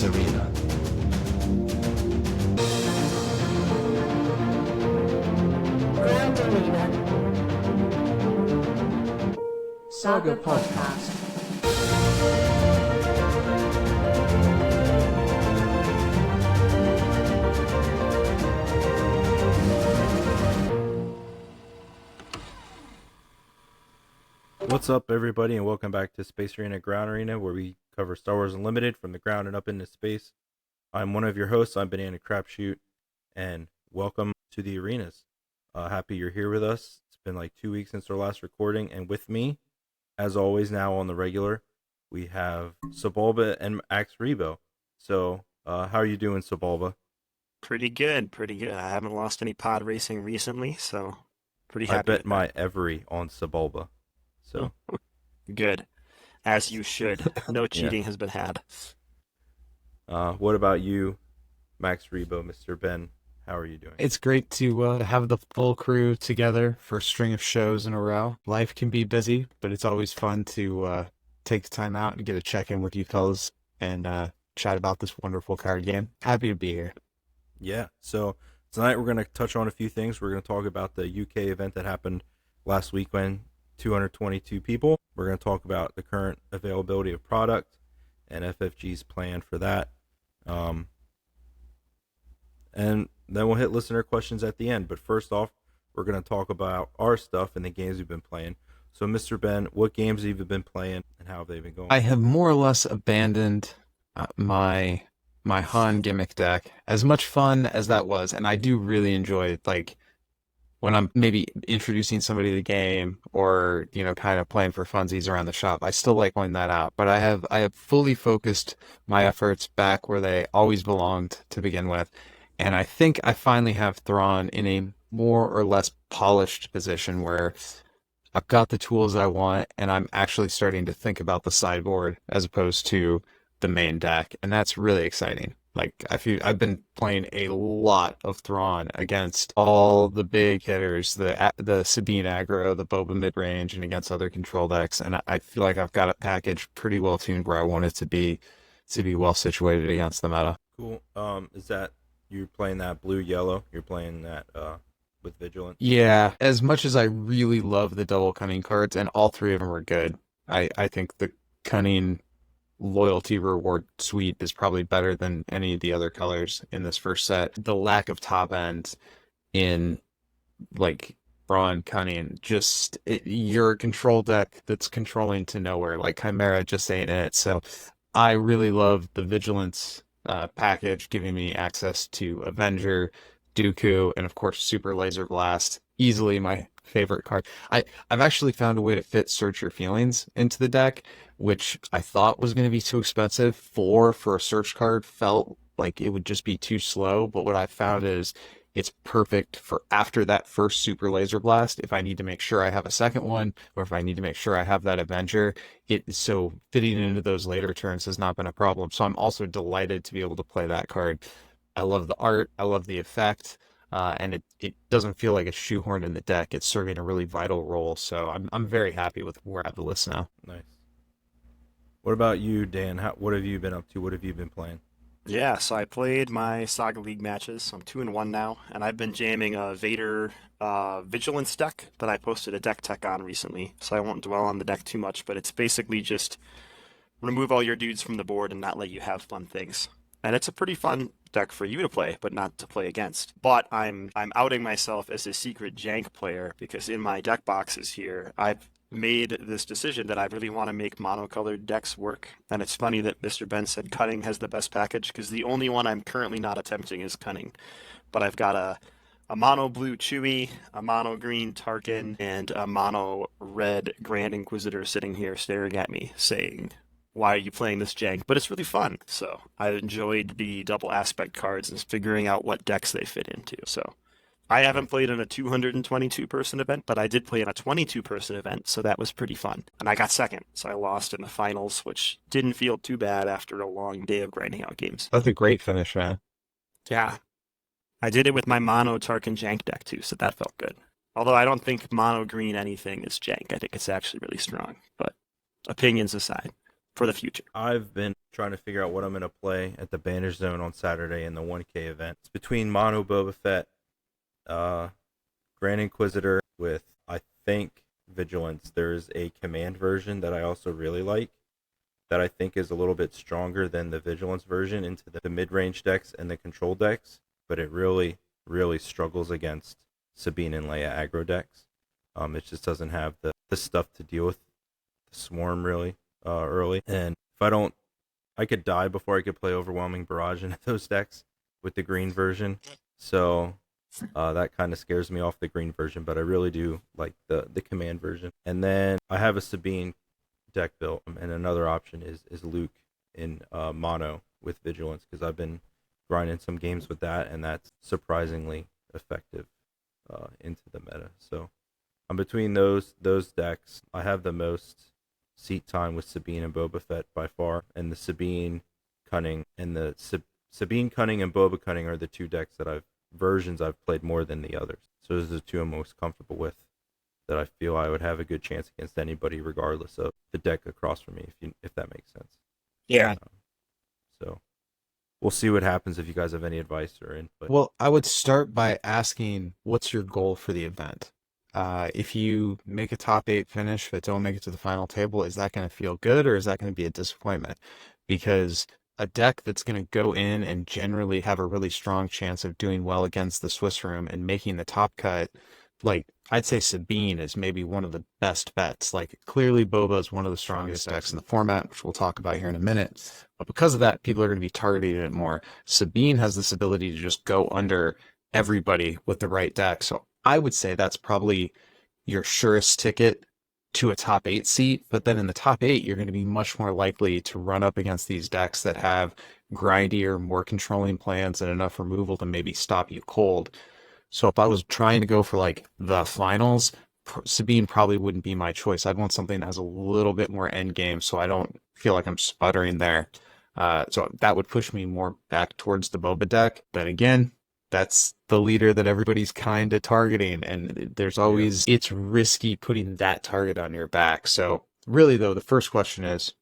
this arena. Ground Arena. Saga Podcast. What's up, everybody, and welcome back to Space Arena Ground Arena, where we cover Star Wars Unlimited from the ground and up into space. I'm one of your hosts. I'm Banana Crapshoot, and welcome to the arenas. Happy you're here with us. It's been like 2 weeks since our last recording, and with me, as always, now on the regular, we have Sebulba and Max Rebo. So, how are you doing, Sebulba? Pretty good. I haven't lost any pod racing recently, so pretty happy. I bet with my that. Every on Sebulba. So Good, as you should. No cheating has been had. What about you, Max Rebo, Mr. Ben? How are you doing? It's great to have the full crew together for a string of shows in a row. Life can be busy, but it's always fun to take the time out and get a check-in with you fellas and chat about this wonderful card game. Happy to be here. Yeah, so tonight we're going to touch on a few things. We're going to talk about the UK event that happened last week when 222 people. We're going to talk about the current availability of product and FFG's plan for that. And then we'll hit listener questions at the end. But first off, we're going to talk about our stuff and the games we've been playing. So, Mr. Ben, what games have you been playing and how have they been going? I have more or less abandoned my Han gimmick deck. As much fun as that was, and I do really enjoy like when I'm maybe introducing somebody to the game or, you know, kind of playing for funsies around the shop. I still like pointing that out, but I have fully focused my efforts back where they always belonged to begin with. And I think I finally have Thrawn in a more or less polished position where I've got the tools that I want and I'm actually starting to think about the sideboard as opposed to the main deck. And that's really exciting. Like, I've been playing a lot of Thrawn against all the big hitters, the Sabine aggro, the Boba mid-range, and against other control decks. And I feel like I've got it packaged pretty well tuned where I want it to be well situated against the meta. Cool. Is that you're playing that blue-yellow? You're playing that with Vigilance? Yeah, as much as I really love the double cunning cards, and all three of them are good, I think the cunning loyalty reward suite is probably better than any of the other colors in this first set. The lack of top end in like Brawn Cunning, just your control deck that's controlling to nowhere, like Chimera just ain't it. So I really love the Vigilance package, giving me access to Avenger, Dooku, and of course Super Laser Blast. Easily my favorite card. I've actually found a way to fit Search Your Feelings into the deck, which I thought was going to be too expensive. For a search card felt like it would just be too slow, but what I found is it's perfect for after that first Super Laser Blast. If I need to make sure I have a second one, or if I need to make sure I have that Avenger, so fitting into those later turns has not been a problem. So I'm also delighted to be able to play that card. I love the art. I love the effect. And it doesn't feel like it's shoehorned in the deck. It's serving a really vital role. So I'm very happy with where I have the list now. Nice. What about you, Dan? What have you been up to? What have you been playing? Yeah, so I played my Saga League matches. So I'm 2-1 now, and I've been jamming a Vader Vigilance deck that I posted a deck tech on recently. So I won't dwell on the deck too much, but it's basically just remove all your dudes from the board and not let you have fun things. And it's a pretty fun deck for you to play, but not to play against. But I'm outing myself as a secret jank player because in my deck boxes here, I've made this decision that I really want to make monocolored decks work. And it's funny that Mr. Ben said Cunning has the best package because the only one I'm currently not attempting is Cunning. But I've got a mono blue Chewie, a mono green Tarkin, and a mono red Grand Inquisitor sitting here staring at me saying, why are you playing this jank? But it's really fun. So I enjoyed the double aspect cards and figuring out what decks they fit into. So I haven't played in a 222 person event, but I did play in a 22 person event. So that was pretty fun. And I got second. So I lost in the finals, which didn't feel too bad after a long day of grinding out games. That's a great finish, man. Yeah. I did it with my mono Tarkin jank deck too. So that felt good. Although I don't think mono green anything is jank. I think it's actually really strong. But opinions aside. for the future. I've been trying to figure out what I'm going to play at the Banish Zone on Saturday in the 1K event. It's between Mono Boba Fett, Grand Inquisitor with, I think, Vigilance. There's a command version that I also really like that I think is a little bit stronger than the Vigilance version into the mid-range decks and the control decks, but it really, really struggles against Sabine and Leia aggro decks. It just doesn't have the stuff to deal with the swarm really early. And if I don't, I could die before I could play Overwhelming Barrage in those decks with the green version. So that kind of scares me off the green version, but I really do like the command version. And then I have a Sabine deck built, and another option is Luke in mono with Vigilance, because I've been grinding some games with that, and that's surprisingly effective into the meta. So I'm between those decks. I have the most seat time with Sabine and Boba Fett by far, and the Sabine Cunning and the Sabine Cunning and Boba Cunning are the two decks that versions I've played more than the others. So those are the two I'm most comfortable with, that I feel I would have a good chance against anybody, regardless of the deck across from me, if that makes sense. Yeah. So we'll see what happens if you guys have any advice or input. Well, I would start by asking, what's your goal for the event? If you make a top 8 finish but don't make it to the final table, is that going to feel good, or is that going to be a disappointment? Because a deck that's going to go in and generally have a really strong chance of doing well against the Swiss room and making the top cut, like, I'd say Sabine is maybe one of the best bets. Like, clearly Boba is one of the strongest decks in the format, which we'll talk about here in a minute. But because of that, people are going to be targeting it more. Sabine has this ability to just go under everybody with the right deck. So I would say that's probably your surest ticket to a top 8 seat. But then in the top 8, you're going to be much more likely to run up against these decks that have grindier, more controlling plans and enough removal to maybe stop you cold. So if I was trying to go for like the finals, Sabine probably wouldn't be my choice. I'd want something that has a little bit more end game, so I don't feel like I'm sputtering there. So that would push me more back towards the Boba deck. But again, that's the leader that everybody's kind of targeting, and there's always, it's risky putting that target on your back. So really, though, the first question is,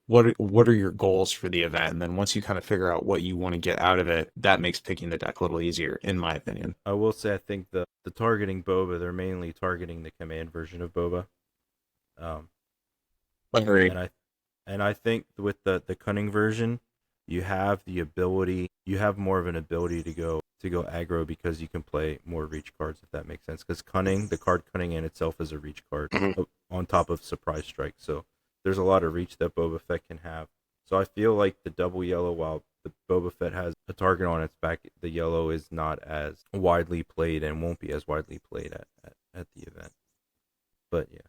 what are your goals for the event? And then once you kind of figure out what you want to get out of it, that makes picking the deck a little easier, in my opinion. I will say, I think the targeting Boba, they're mainly targeting the command version of Boba. Agreed. And I think with the cunning version, you have more of an ability to go aggro, because you can play more reach cards, if that makes sense. Because the card cunning in itself is a reach card on top of surprise strike. So there's a lot of reach that Boba Fett can have. So I feel like the double yellow, while the Boba Fett has a target on its back, the yellow is not as widely played and won't be as widely played at the event. But yeah,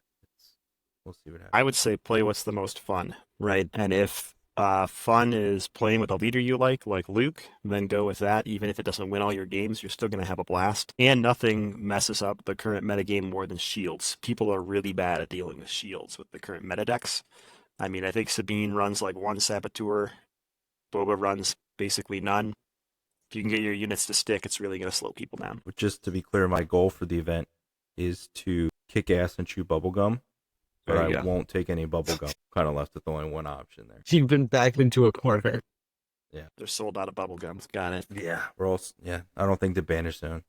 we'll see what happens. I would say play what's the most fun, right? And if fun is playing with a leader you like Luke, then go with that. Even if it doesn't win all your games, you're still going to have a blast. And nothing messes up the current metagame more than shields. People are really bad at dealing with shields with the current meta decks. I mean, I think Sabine runs like one Saboteur. Boba runs basically none. If you can get your units to stick, it's really going to slow people down. But just to be clear, my goal for the event is to kick ass and chew bubblegum. But I won't take any bubblegum. Kind of left with only one option there. You've been backed into a corner. Yeah. They're sold out of bubblegums. Got it. Yeah. I don't think the Banish Zone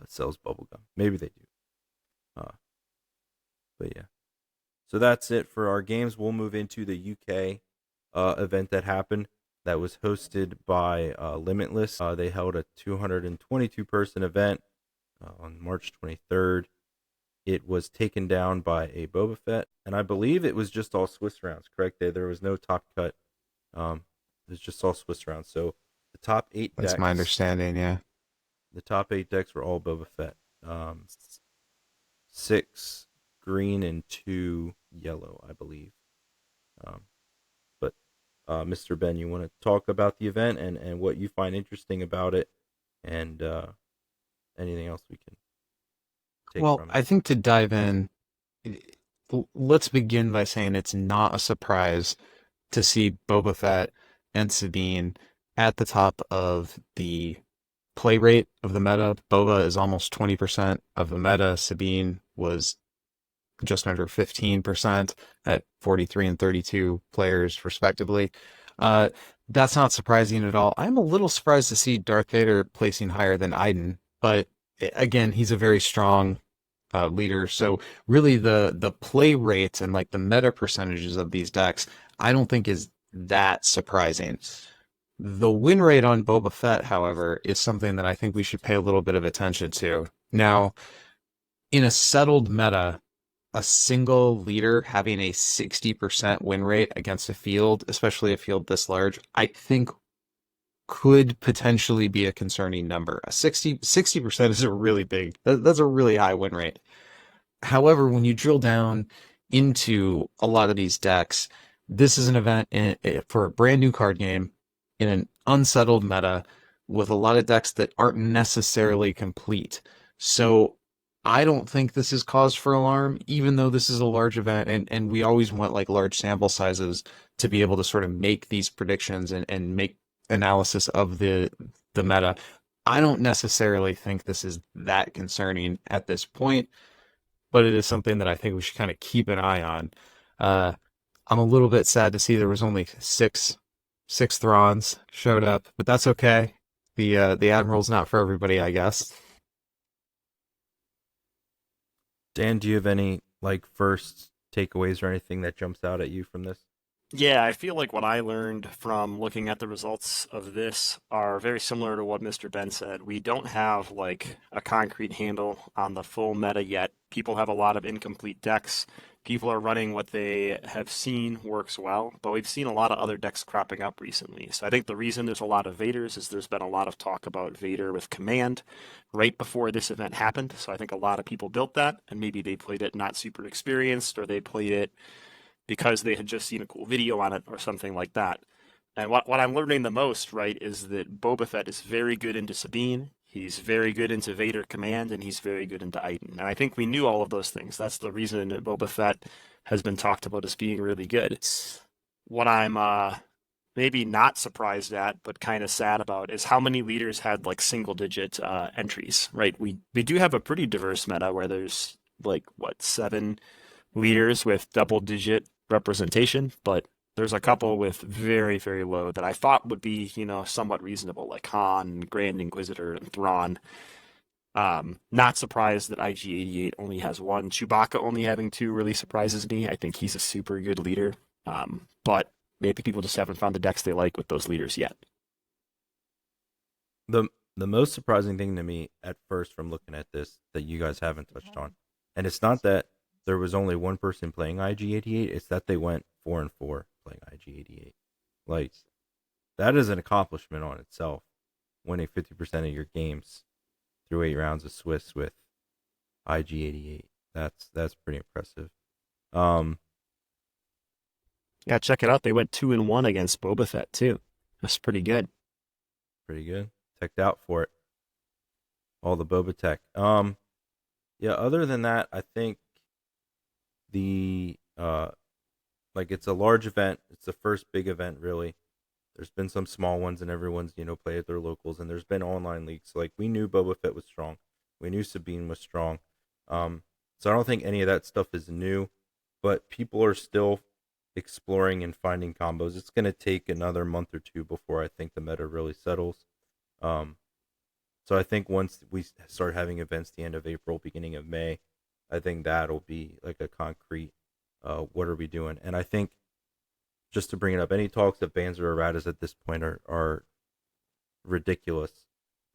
sells bubblegum. Maybe they do. But yeah. So that's it for our games. We'll move into the UK event that happened. That was hosted by Limitless. They held a 222-person event on March 23rd. It was taken down by a Boba Fett, and I believe it was just all Swiss rounds, correct? There was no top cut. It was just all Swiss rounds. So the top 8 decks... That's my understanding, yeah. The top 8 decks were all Boba Fett. 6 green and 2 yellow, I believe. But Mr. Ben, you want to talk about the event and what you find interesting about it, and anything else we can take from it? I think to dive in, let's begin by saying it's not a surprise to see Boba Fett and Sabine at the top of the play rate of the meta. Boba is almost 20% of the meta. Sabine was just under 15% at 43 and 32 players respectively. Uh, that's not surprising at all. I'm a little surprised to see Darth Vader placing higher than Iden, but again, he's a very strong leader. So really the play rates and like the meta percentages of these decks, I don't think is that surprising. The win rate on Boba Fett, however, is something that I think we should pay a little bit of attention to. Now, in a settled meta, a single leader having a 60% win rate against a field, especially a field this large, I think could potentially be a concerning number. A 60% is a really big, that's a really high win rate. However, when you drill down into a lot of these decks, this is an event for a brand new card game in an unsettled meta with a lot of decks that aren't necessarily complete. So I don't think this is cause for alarm, even though this is a large event and we always want like large sample sizes to be able to sort of make these predictions and make analysis of the meta. I don't necessarily think this is that concerning at this point, but it is something that I think we should kind of keep an eye on. Uh, I'm a little bit sad to see there was only six Thrawns showed up, but that's okay. The Admiral's not for everybody, I guess. Dan, do you have any like first takeaways or anything that jumps out at you from this? Yeah, I feel like what I learned from looking at the results of this are very similar to what Mr. Ben said. We don't have like a concrete handle on the full meta yet. People have a lot of incomplete decks. People are running what they have seen works well, but we've seen a lot of other decks cropping up recently. So I think the reason there's a lot of Vaders is there's been a lot of talk about Vader with command right before this event happened. So I think a lot of people built that, and maybe they played it not super experienced, or they played it because they had just seen a cool video on it or something like that. And what I'm learning the most, right, is that Boba Fett is very good into Sabine. He's very good into Vader Command, and he's very good into Iden. And I think we knew all of those things. That's the reason that Boba Fett has been talked about as being really good. What I'm maybe not surprised at, but kind of sad about, is how many leaders had like single-digit entries, right? We do have a pretty diverse meta where there's like, what, 7 leaders with double-digit representation, but there's a couple with very, very low that I thought would be, somewhat reasonable, like Han, Grand Inquisitor, and Thrawn. Not surprised that IG-88 only has one. Chewbacca only having 2 really surprises me. I think he's a super good leader, but maybe people just haven't found the decks they like with those leaders yet. The most surprising thing to me at first from looking at this that you guys haven't touched on, and it's not that there was only one person playing IG-88, it's that they went 4-4 playing IG-88. Like, that is an accomplishment on itself, winning 50% of your games through 8 rounds of Swiss with IG-88. That's pretty impressive. Yeah, check it out. They went 2-1 against Boba Fett too. That's pretty good. Pretty good. Teched out for it. All the Boba Tech. Yeah, other than that, I think the it's a large event. It's the first big event, really. There's been some small ones, and everyone's play at their locals, and there's been online leagues. Like, we knew Boba Fett was strong, we knew Sabine was strong. So I don't think any of that stuff is new, but people are still exploring and finding combos. It's going to take another month or 2 before I think the meta really settles. So I think once we start having events the end of April, beginning of May, I think that'll be like a concrete, what are we doing? And I think, just to bring it up, any talks that bans or erratas at this point are ridiculous.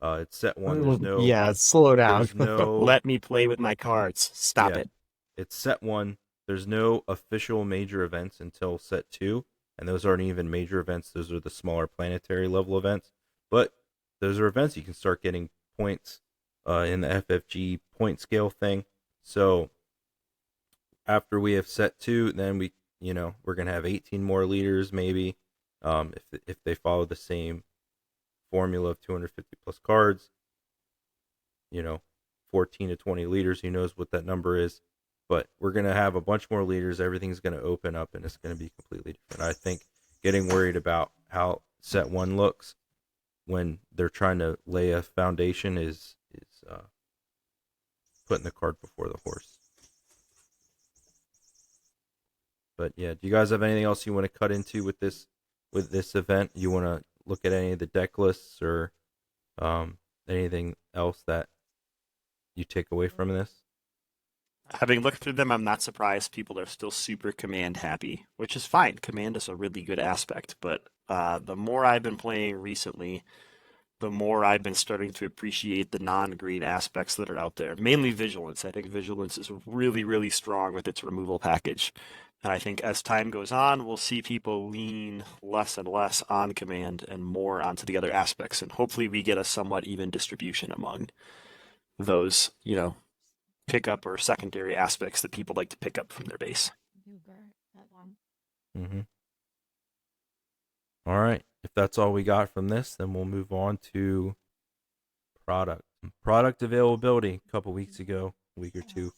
It's set 1. There's no, Yeah, slow down. there's no, Let me play with my cards. Stop Yeah. it. It's set 1. There's no official major events until set 2, and those aren't even major events. Those are the smaller planetary level events. But those are events you can start getting points in the FFG point scale thing. So after we have set 2, then we're gonna have 18 more leaders maybe, if they follow the same formula of 250 plus cards. 14 to 20 leaders. Who knows what that number is? But we're gonna have a bunch more leaders. Everything's gonna open up, and it's gonna be completely different. I think getting worried about how set 1 looks when they're trying to lay a foundation is putting the cart before the horse. But yeah, do you guys have anything else you want to cut into with this event? You want to look at any of the deck lists or anything else that you take away from this? Having looked through them, I'm not surprised people are still super command happy, which is fine. Command is a really good aspect, but the more I've been playing recently, the more I've been starting to appreciate the non-green aspects that are out there. Mainly Vigilance. I think Vigilance is really, really strong with its removal package. And I think as time goes on, we'll see people lean less and less on command and more onto the other aspects. And hopefully we get a somewhat even distribution among those, pickup or secondary aspects that people like to pick up from their base. Mm-hmm. All right. If that's all we got from this, then we'll move on to product. Product availability a couple weeks ago, a week or two.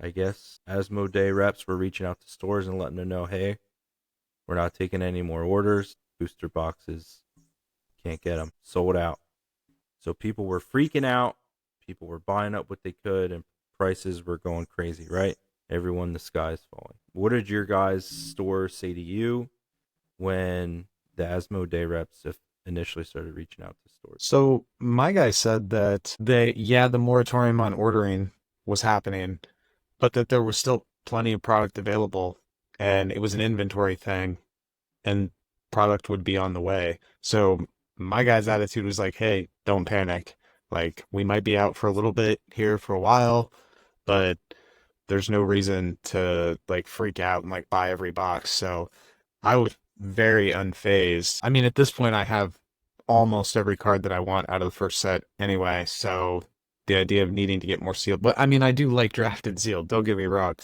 I guess Asmodee reps were reaching out to stores and letting them know, hey, we're not taking any more orders. Booster boxes, can't get them. Sold out. So people were freaking out. People were buying up what they could, and prices were going crazy, right? Everyone, the sky's falling. What did your guys' store say to you when the Asmodee reps initially started reaching out to stores? So my guy said that the moratorium on ordering was happening, but that there was still plenty of product available, and it was an inventory thing, and product would be on the way. So my guy's attitude was like, hey, don't panic. Like, we might be out for a little bit here for a while, but there's no reason to like freak out and like buy every box. So I was very unfazed. I mean, at this point, I have almost every card that I want out of the first set anyway. So the idea of needing to get more sealed, but I mean, I do like drafted sealed. Don't get me wrong,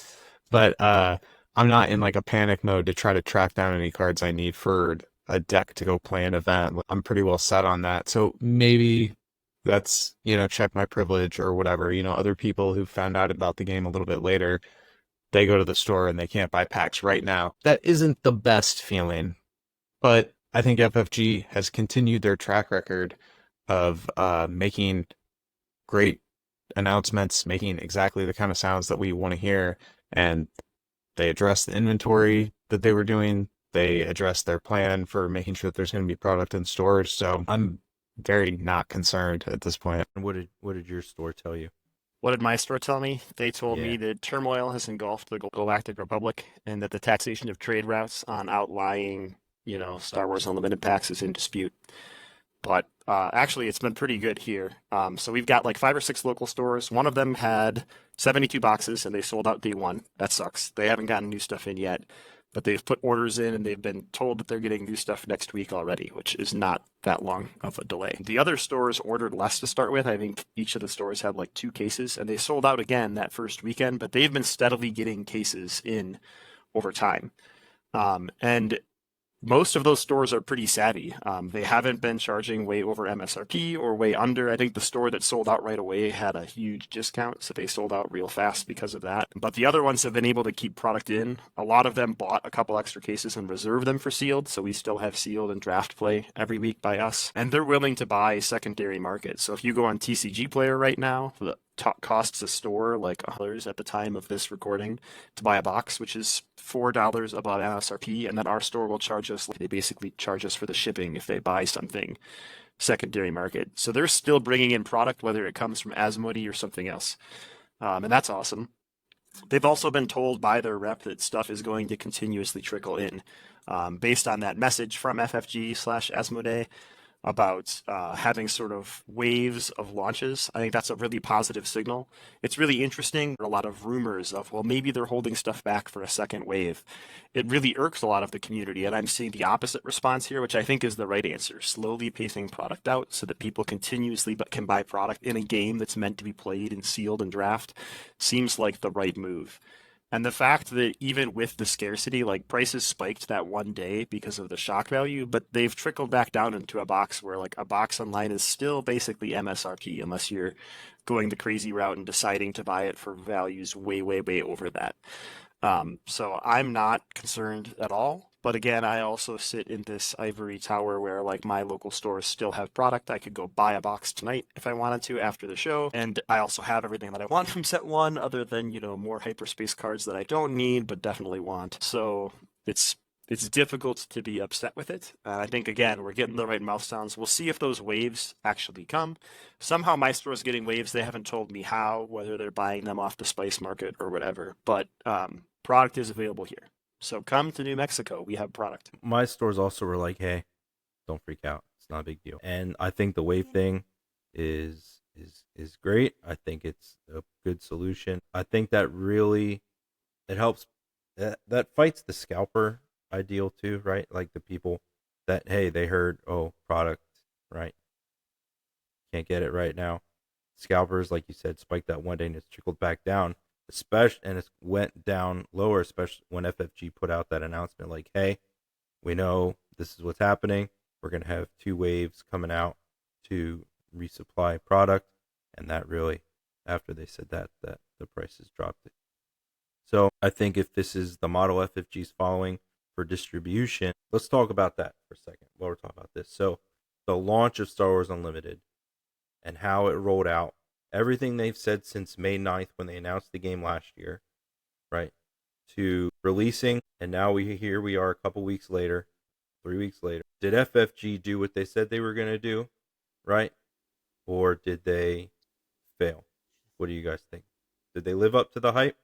but I'm not in like a panic mode to try to track down any cards I need for a deck to go play an event. I'm pretty well set on that. So maybe that's, check my privilege or whatever. Other people who found out about the game a little bit later, they go to the store and they can't buy packs right now. That isn't the best feeling, but I think FFG has continued their track record of making great announcements, making exactly the kind of sounds that we want to hear, and they addressed the inventory that they were doing. They addressed their plan for making sure that there's going to be product in stores. So I'm very not concerned at this point. And what did your store tell you? What did my store tell me? They told me Yeah. that turmoil has engulfed the Galactic Republic and that the taxation of trade routes on outlying, Star Wars Unlimited packs is in dispute. But actually, it's been pretty good here. So we've got like 5 or 6 local stores. One of them had 72 boxes and they sold out day one. That sucks. They haven't gotten new stuff in yet, but they've put orders in and they've been told that they're getting new stuff next week already, which is not that long of a delay. The other stores ordered less to start with. I think each of the stores had like 2 cases and they sold out again that first weekend, but they've been steadily getting cases in over time. And most of those stores are pretty savvy. They haven't been charging way over MSRP or way under. I think the store that sold out right away had a huge discount, so they sold out real fast because of that. But the other ones have been able to keep product in. A lot of them bought a couple extra cases and reserved them for sealed, so we still have sealed and draft play every week by us. And they're willing to buy secondary market. So if you go on TCG Player right now, the costs a store like $100 at the time of this recording to buy a box, which is $4 above MSRP, and then our store will charge us. They basically charge us for the shipping if they buy something secondary market. So they're still bringing in product, whether it comes from Asmodee or something else, and that's awesome. They've also been told by their rep that stuff is going to continuously trickle in, based on that message from FFG/Asmodee about having sort of waves of launches. I think that's a really positive signal. It's really interesting. A lot of rumors of, well, maybe they're holding stuff back for a second wave. It really irks a lot of the community, and I'm seeing the opposite response here, which I think is the right answer. Slowly pacing product out so that people continuously can buy product in a game that's meant to be played and sealed and draft seems like the right move. And the fact that even with the scarcity, like prices spiked that one day because of the shock value, but they've trickled back down into a box where like a box online is still basically MSRP unless you're going the crazy route and deciding to buy it for values way, way, way over that. So I'm not concerned at all, But again, I also sit in this ivory tower where like my local stores still have product. I could go buy a box tonight if I wanted to after the show. And I also have everything that I want from set one, other than, more hyperspace cards that I don't need but definitely want. So it's difficult to be upset with it. I think, again, we're getting the right mouth sounds. We'll see if those waves actually come. Somehow my store is getting waves. They haven't told me how, whether they're buying them off the spice market or whatever. But product is available here. So come to New Mexico. We have product. My stores also were like, hey, don't freak out. It's not a big deal. And I think the wave thing is great. I think it's a good solution. I think that really it helps that fights the scalper ideal too, right? Like the people that, hey, they heard, oh, product, right? Can't get it right now. Scalpers, like you said, spiked that one day and it's trickled back down, especially, and it went down lower, especially when FFG put out that announcement like, hey, we know this is what's happening. We're going to have 2 waves coming out to resupply product. And that really, after they said that the prices dropped it. So I think if this is the model FFG's following for distribution, let's talk about that for a second while we're talking about this. So the launch of Star Wars Unlimited and how it rolled out, everything they've said since May 9th when they announced the game last year, right, to releasing, and now here we are a couple weeks later, 3 weeks later. Did FFG do what they said they were going to do, right? Or did they fail? What do you guys think? Did they live up to the hype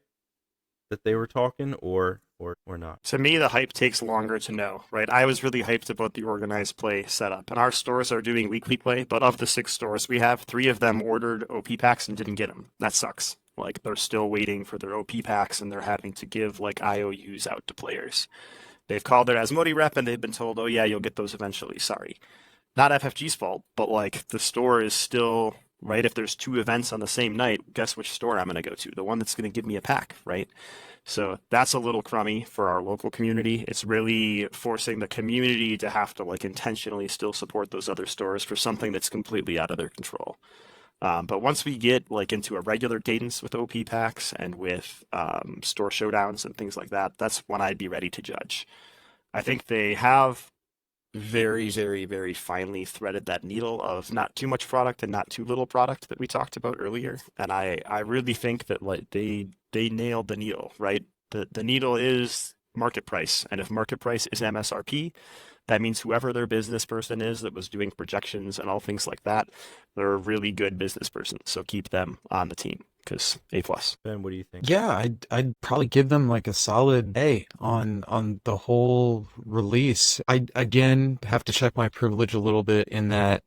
that they were talking, or not? To me, the hype takes longer to know, right? I was really hyped about the organized play setup, and our stores are doing weekly play, but of the 6 stores we have, 3 of them ordered OP packs and didn't get them. That sucks. Like, they're still waiting for their OP packs, and they're having to give, like, IOUs out to players. They've called their Asmodee rep, and they've been told, oh yeah, you'll get those eventually. Sorry. Not FFG's fault, but, like, the store is still, right? If there's 2 events on the same night, guess which store I'm going to go to? The one that's going to give me a pack, right? So that's a little crummy for our local community. It's really forcing the community to have to like intentionally still support those other stores for something that's completely out of their control. But once we get like into a regular cadence with OP packs and with store showdowns and things like that, that's when I'd be ready to judge. I think they have very, very, very finely threaded that needle of not too much product and not too little product that we talked about earlier. And I really think that like they nailed the needle, right? The needle is market price. And if market price is MSRP, that means whoever their business person is that was doing projections and all things like that, they're a really good business person. So keep them on the team because A+. Ben, what do you think? Yeah, I'd probably give them like a solid A on the whole release. I again have to check my privilege a little bit in that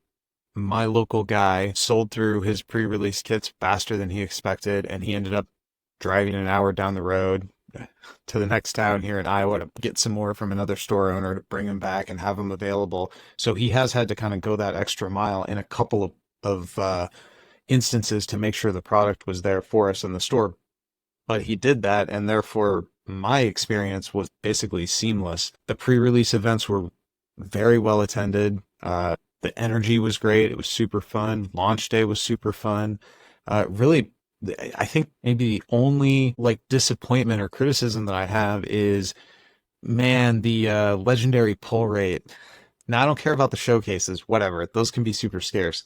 my local guy sold through his pre-release kits faster than he expected, and he ended up driving an hour down the road to the next town here in Iowa to get some more from another store owner to bring them back and have them available. So he has had to kind of go that extra mile in a couple of instances to make sure the product was there for us in the store. But he did that, and therefore my experience was basically seamless. The pre-release events were very well attended. The energy was great. It was super fun. Launch day was super fun. Really, I think maybe the only like disappointment or criticism that I have is, man, the legendary pull rate. Now, I don't care about the showcases, whatever. Those can be super scarce.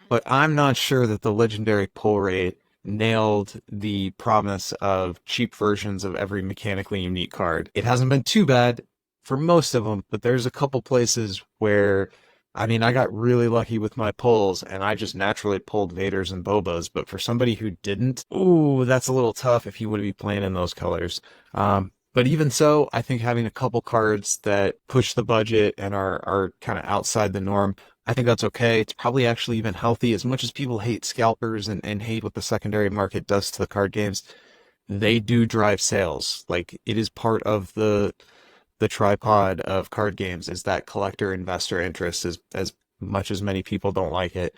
But I'm not sure that the legendary pull rate nailed the promise of cheap versions of every mechanically unique card. It hasn't been too bad for most of them, but there's a couple places where, I mean, I got really lucky with my pulls, and I just naturally pulled Vaders and Bobas, but for somebody who didn't, ooh, that's a little tough if you would be playing in those colors. But even so, I think having a couple cards that push the budget and are kind of outside the norm, I think that's okay. It's probably actually even healthy. As much as people hate scalpers and hate what the secondary market does to the card games, they do drive sales. Like, it is part of the tripod of card games is that collector investor interest as much as many people don't like it.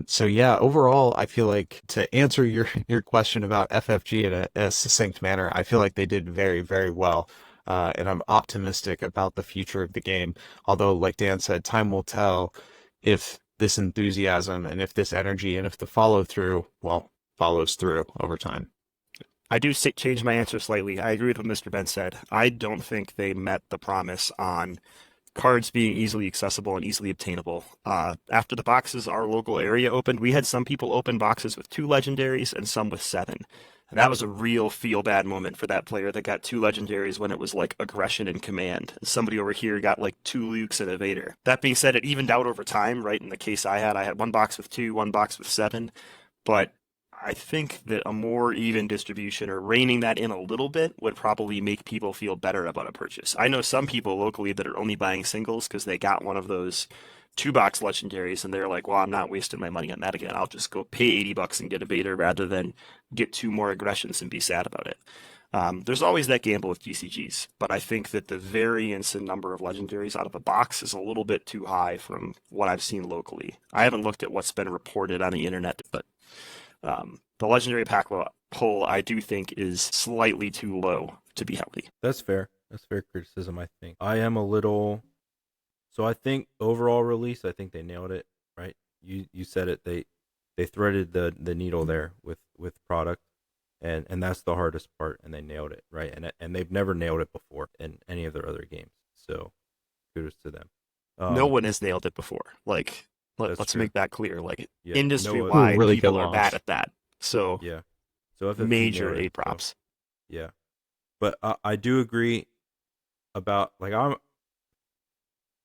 So yeah, overall, I feel like to answer your question about FFG in a succinct manner, I feel like they did very, very well. And I'm optimistic about the future of the game. Although, like Dan said, time will tell if this enthusiasm and if this energy and if the follow through, well, follows through over time. I do change my answer slightly. I agree with what Mr. Ben said. I don't think they met the promise on cards being easily accessible and easily obtainable. After the boxes our local area opened, we had some people open boxes with 2 legendaries and some with 7. And that was a real feel bad moment for that player that got 2 legendaries when it was like aggression and command. Somebody over here got like 2 Lukes and a Vader. That being said, it evened out over time, right? In the case I had 1 box with 2, 1 box with 7. But I think that a more even distribution or reining that in a little bit would probably make people feel better about a purchase. I know some people locally that are only buying singles because they got one of those 2 box legendaries and they're like, well, I'm not wasting my money on that again. I'll just go pay $80 and get a Vader rather than get 2 more aggressions and be sad about it. There's always that gamble with TCGs, but I think that the variance in number of legendaries out of a box is a little bit too high from what I've seen locally. I haven't looked at what's been reported on the internet, but the legendary pack pull, I do think, is slightly too low to be healthy. That's fair. That's fair criticism, I think. I am a little. So I think overall release, I think they nailed it, right? You said it. They threaded the needle there with product, and that's the hardest part, and they nailed it, right? And they've never nailed it before in any of their other games. So kudos to them. No one has nailed it before. Like, let's true. make that clear. Like, Yeah, industry-wide, really people good are launch. bad at that. So, yeah. So FFG major nailed it, A props. yeah, but I do agree about like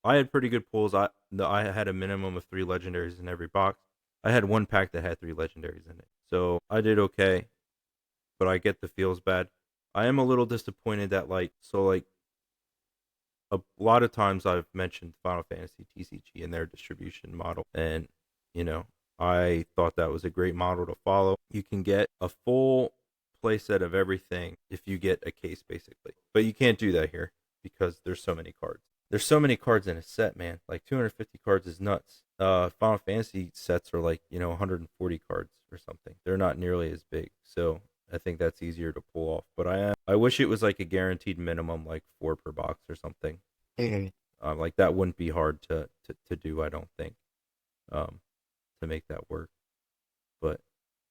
I had pretty good pulls. I had a minimum of 3 legendaries in every box. I had 1 pack that had 3 legendaries in it, so I did okay. But I get the feels bad. I am a little disappointed that like a lot of times I've mentioned Final Fantasy TCG and their distribution model, and I thought that was a great model to follow. You can get a full playset of everything if you get a case, basically. But you can't do that here because there's so many cards. There's so many cards in a set, man. Like 250 cards is nuts. Final Fantasy sets are like 140 cards or something. They're not nearly as big, so I think that's easier to pull off. But I wish it was like a guaranteed minimum, like 4 per box or something. Like that wouldn't be hard to do, I don't think, to make that work. But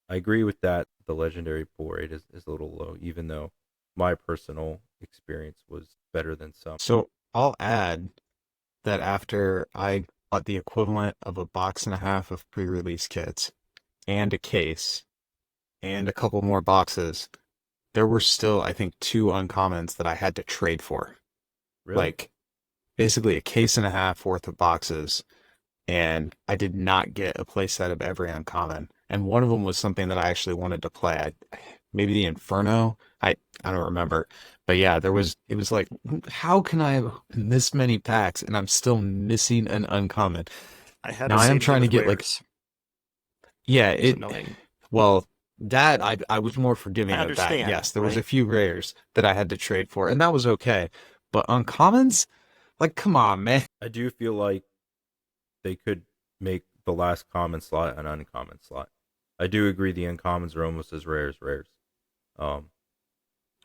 I agree with that. The legendary pull rate is a little low, even though my personal experience was better than some. So I'll add that after I bought the equivalent of a box and a half of pre-release kits and a case and a couple more boxes, there were still, I think, 2 uncommons that I had to trade for. Really? Like, basically a case and a half worth of boxes, and I did not get a playset of every uncommon. And one of them was something that I actually wanted to play. Maybe the Inferno. I don't remember. But yeah, it was like, how can I have this many packs and I'm still missing an uncommon? I had Now the I am same trying to thing with get like, rares. yeah, It's annoying. well, that I was more forgiving I of that. understand, Yes, there was a right? few rares that I had to trade for, and that was okay. But uncommons, like, come on, man. I do feel like they could make the last common slot an uncommon slot. I do agree the uncommons are almost as rare as rares. Um,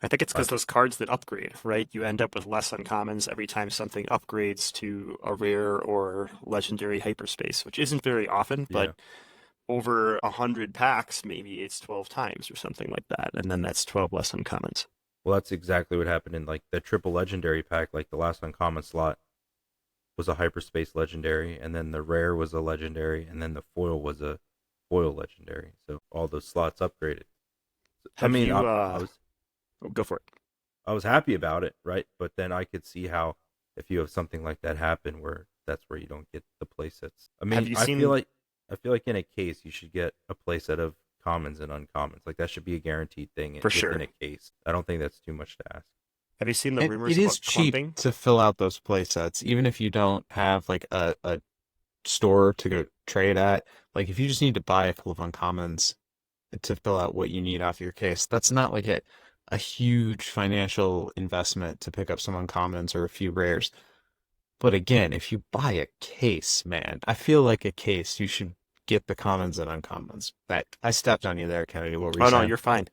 I think it's I, because those cards that upgrade, right? You end up with less uncommons every time something upgrades to a rare or legendary hyperspace, which isn't very often, yeah. but over 100 packs, maybe it's 12 times or something like that, and then that's 12 less uncommons. Well, that's exactly what happened in like the triple legendary pack. Like the last uncommon slot was a hyperspace legendary, and then the rare was a legendary, and then the foil was a foil legendary. So all those slots upgraded. I Have mean, you, I was go for it. I was happy about it, right? But then I could see how if you have something like that happen, where that's where you don't get the playsets. I Have mean, you I feel seen, like in a case you should get a playset of commons and uncommons. Like that should be a guaranteed thing for within sure, a case. I don't think that's too much to ask. have you seen the And rumors it is about cheap clumping? to fill out those playsets, even if you don't have like a store to go trade at. Like if you just need to buy a couple of uncommons to fill out what you need off your case, that's not like a huge financial investment to pick up some uncommons or a few rares. But again, if you buy a case, man, I feel like a case, you should get the commons and uncommons. That I stepped on you there, Kennedy. What were you Oh no, saying? you're fine.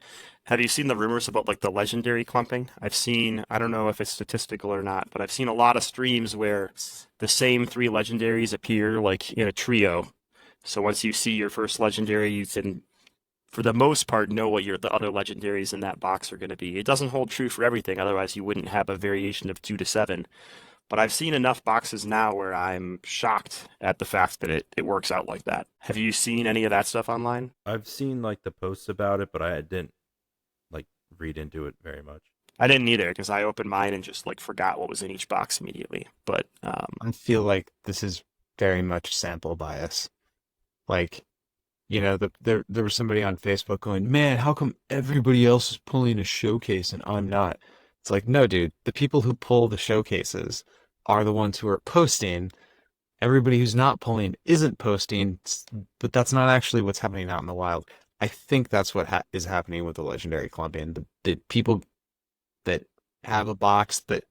Have you seen the rumors about like the legendary clumping? I've seen, I don't know if it's statistical or not, but I've seen a lot of streams where the same 3 legendaries appear like in a trio. So once you see your first legendary, you can for the most part, know what the other legendaries in that box are going to be. It doesn't hold true for everything, otherwise you wouldn't have a variation of 2 to 7. But I've seen enough boxes now where I'm shocked at the fact that it works out like that. Have you seen any of that stuff online? I've seen like the posts about it, but I didn't like read into it very much. I didn't either because I opened mine and just like forgot what was in each box immediately. But I feel like this is very much sample bias. Like, there was somebody on Facebook going, "Man, how come everybody else is pulling a showcase and I'm not?" It's like, no, dude, the people who pull the showcases are the ones who are posting. Everybody who's not pulling isn't posting, but that's not actually what's happening out in the wild. I think that's what is happening with the Legendary Columbian. The people that have a box that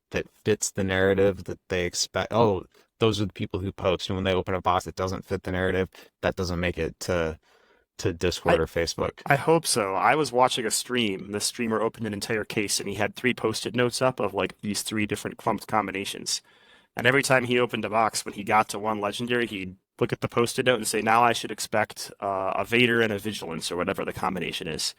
fits the narrative that they expect. Oh, those are the people who post, and when they open a box that doesn't fit the narrative, that doesn't make it to I Discord or Facebook. I hope so. I was watching a stream. The streamer opened an entire case and he had 3 post-it notes up of like these 3 different clumped combinations. And every time he opened a box, when he got to one legendary, he'd look at the post-it note and say, "Now I should expect a Vader and a Vigilance or whatever the combination is."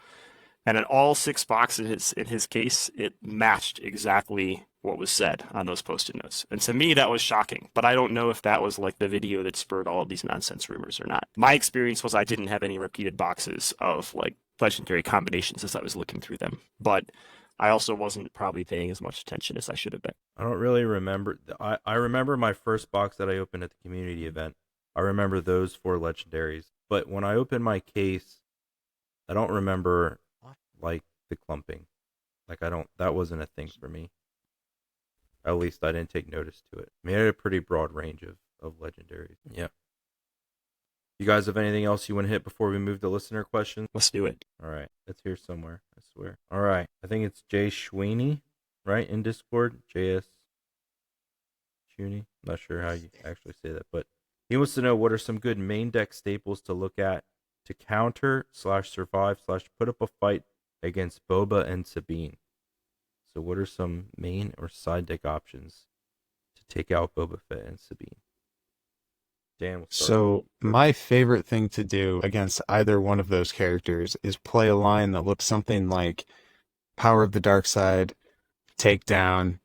And in all 6 boxes in his case, it matched exactly what was said on those post-it notes. And to me, that was shocking. But I don't know if that was like the video that spurred all of these nonsense rumors or not. My experience was I didn't have any repeated boxes of like legendary combinations as I was looking through them. But I also wasn't probably paying as much attention as I should have been. I don't really remember. I remember my first box that I opened at the community event. I remember those 4 legendaries. But when I opened my case, I don't remember like the clumping. Like that wasn't a thing for me. At least I didn't take notice to it. I mean, I had a pretty broad range of legendaries. Yeah. You guys have anything else you want to hit before we move to listener questions? Let's do it. All right. It's here somewhere, I swear. All right. I think it's Jay Schweeny, right, in Discord. JS Schweeny. Not sure how you actually say that, but he wants to know what are some good main deck staples to look at to counter / survive / put up a fight against Boba and Sabine. So what are some main or side deck options to take out Boba Fett and Sabine? Dan, we'll start. So my favorite thing to do against either one of those characters is play a line that looks something like Power of the Dark Side, Takedown,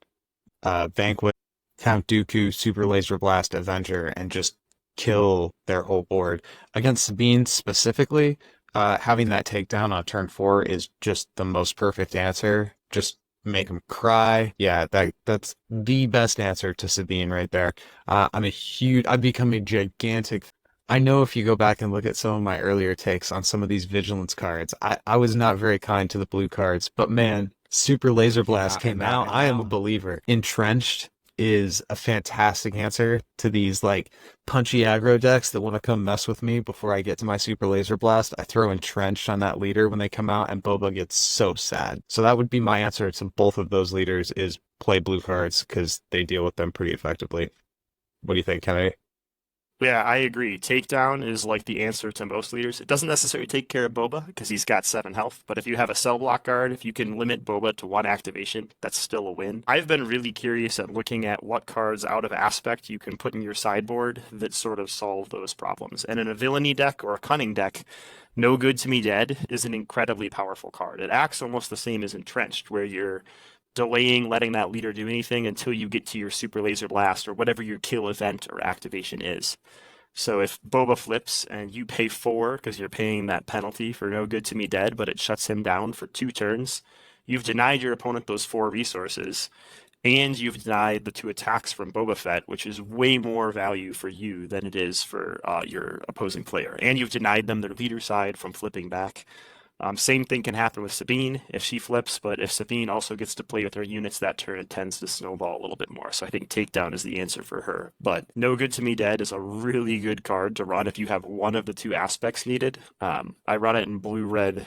Vanquish, Count Dooku, Super Laser Blast, Avenger, and just kill their whole board. Against Sabine specifically, having that takedown on turn 4 is just the most perfect answer. Just make them cry. Yeah, that's the best answer to Sabine right there. I've become a gigantic. I know if you go back and look at some of my earlier takes on some of these Vigilance cards, I was not very kind to the blue cards, but man, Super Laser Blast came out. I am a believer. Entrenched is a fantastic answer to these like punchy aggro decks that want to come mess with me before I get to my Super Laser Blast. I throw Entrenched on that leader when they come out and Boba gets so sad. So that would be my answer to both of those leaders is play blue cards because they deal with them pretty effectively. What do you think, Kennedy? Yeah, I agree. Takedown is like the answer to most leaders. It doesn't necessarily take care of Boba because he's got 7 health, but if you have a cell block guard, if you can limit Boba to 1 activation, that's still a win. I've been really curious at looking at what cards out of aspect you can put in your sideboard that sort of solve those problems. And in a villainy deck or a cunning deck, No Good to Me Dead is an incredibly powerful card. It acts almost the same as Entrenched, where you're delaying letting that leader do anything until you get to your Super Laser Blast or whatever your kill event or activation is. So if Boba flips and you pay 4 because you're paying that penalty for No Good to Me Dead, but it shuts him down for 2 turns, you've denied your opponent those 4 resources, and you've denied the 2 attacks from Boba Fett, which is way more value for you than it is for your opposing player. And you've denied them their leader side from flipping back. Same thing can happen with Sabine if she flips, but if Sabine also gets to play with her units that turn, it tends to snowball a little bit more. So I think Takedown is the answer for her. But No Good to Me Dead is a really good card to run if you have one of the 2 aspects needed. I run it in blue-red